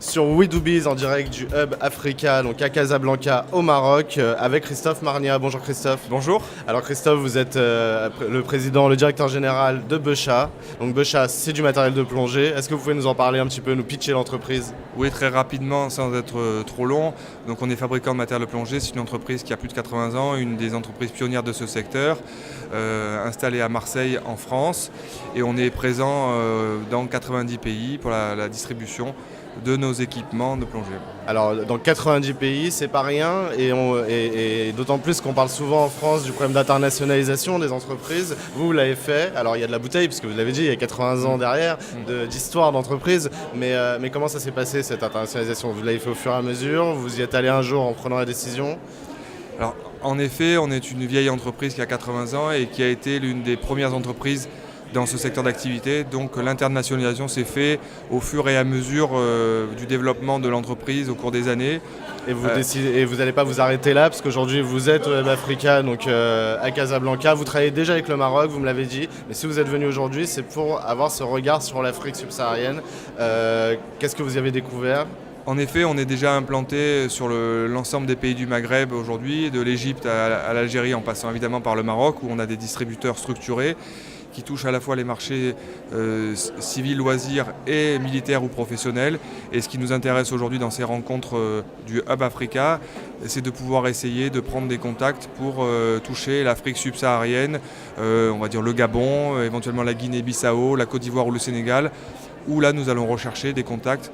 sur WeDoBiz en direct du Hub Africa, donc à Casablanca au Maroc, avec Christophe Marnia. Bonjour Christophe. Bonjour. Alors Christophe, vous êtes le président, le directeur général de Becha. Donc Becha, c'est du matériel de plongée. Est-ce que vous pouvez nous en parler un petit peu, nous pitcher l'entreprise? Oui, très rapidement, sans être trop long. Donc on est fabricant de matériel de plongée. C'est une entreprise qui a plus de 80 ans, une des entreprises pionnières de ce secteur, installée à Marseille en France. Et on est présent dans 90 pays pour la distribution de nos équipements de plongée. Alors dans 90 pays, c'est pas rien, et d'autant plus qu'on parle souvent en France du problème d'internationalisation des entreprises. Vous l'avez fait, alors il y a de la bouteille, puisque vous l'avez dit, il y a 80 ans derrière d'histoire d'entreprise, mais comment ça s'est passé cette internationalisation? Vous l'avez fait au fur et à mesure, vous y êtes allé un jour en prenant la décision? Alors, en effet, on est une vieille entreprise qui a 80 ans et qui a été l'une des premières entreprises dans ce secteur d'activité. Donc l'internationalisation s'est faite au fur et à mesure du développement de l'entreprise au cours des années. Et vous n'allez pas vous arrêter là, parce qu'aujourd'hui vous êtes au Hub Africa, donc à Casablanca. Vous travaillez déjà avec le Maroc, vous me l'avez dit, mais si vous êtes venu aujourd'hui, c'est pour avoir ce regard sur l'Afrique subsaharienne. Qu'est-ce que vous y avez découvert? En effet, on est déjà implanté sur l'ensemble des pays du Maghreb aujourd'hui, de l'Égypte à l'Algérie, en passant évidemment par le Maroc, où on a des distributeurs structurés qui touchent à la fois les marchés civils, loisirs et militaires ou professionnels. Et ce qui nous intéresse aujourd'hui dans ces rencontres du Hub Africa, c'est de pouvoir essayer de prendre des contacts pour toucher l'Afrique subsaharienne, on va dire le Gabon, éventuellement la Guinée-Bissau, la Côte d'Ivoire ou le Sénégal, où là nous allons rechercher des contacts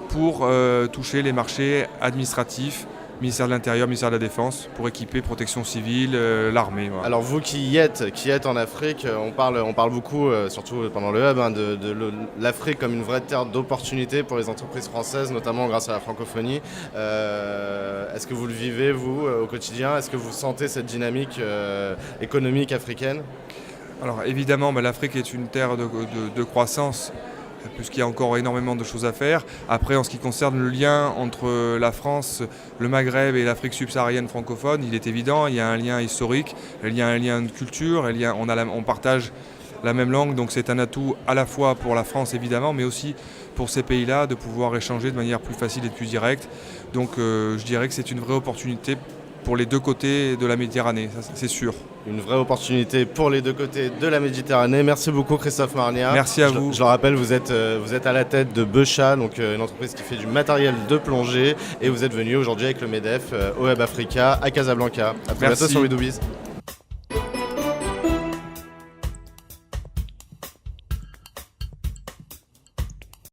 pour toucher les marchés administratifs, ministère de l'Intérieur, ministère de la Défense, pour équiper protection civile, l'armée. Voilà. Alors vous qui êtes en Afrique, on parle beaucoup, surtout pendant le Hub, de l'Afrique comme une vraie terre d'opportunités pour les entreprises françaises, notamment grâce à la francophonie. Est-ce que vous le vivez, vous, au quotidien? Est-ce que vous sentez cette dynamique économique africaine? Alors évidemment, l'Afrique est une terre de croissance, puisqu'il y a encore énormément de choses à faire. Après, en ce qui concerne le lien entre la France, le Maghreb et l'Afrique subsaharienne francophone, il est évident, il y a un lien historique, il y a un lien de culture, on partage la même langue, donc c'est un atout à la fois pour la France évidemment, mais aussi pour ces pays-là de pouvoir échanger de manière plus facile et plus directe. Donc je dirais que c'est une vraie opportunité pour les deux côtés de la Méditerranée, ça, c'est sûr. Une vraie opportunité pour les deux côtés de la Méditerranée. Merci beaucoup Christophe Marnia. Merci à vous. Je le rappelle, vous êtes à la tête de Becha, donc une entreprise qui fait du matériel de plongée, et vous êtes venu aujourd'hui avec le MEDEF au Hub Africa à Casablanca. À très bientôt sur WeDoBiz.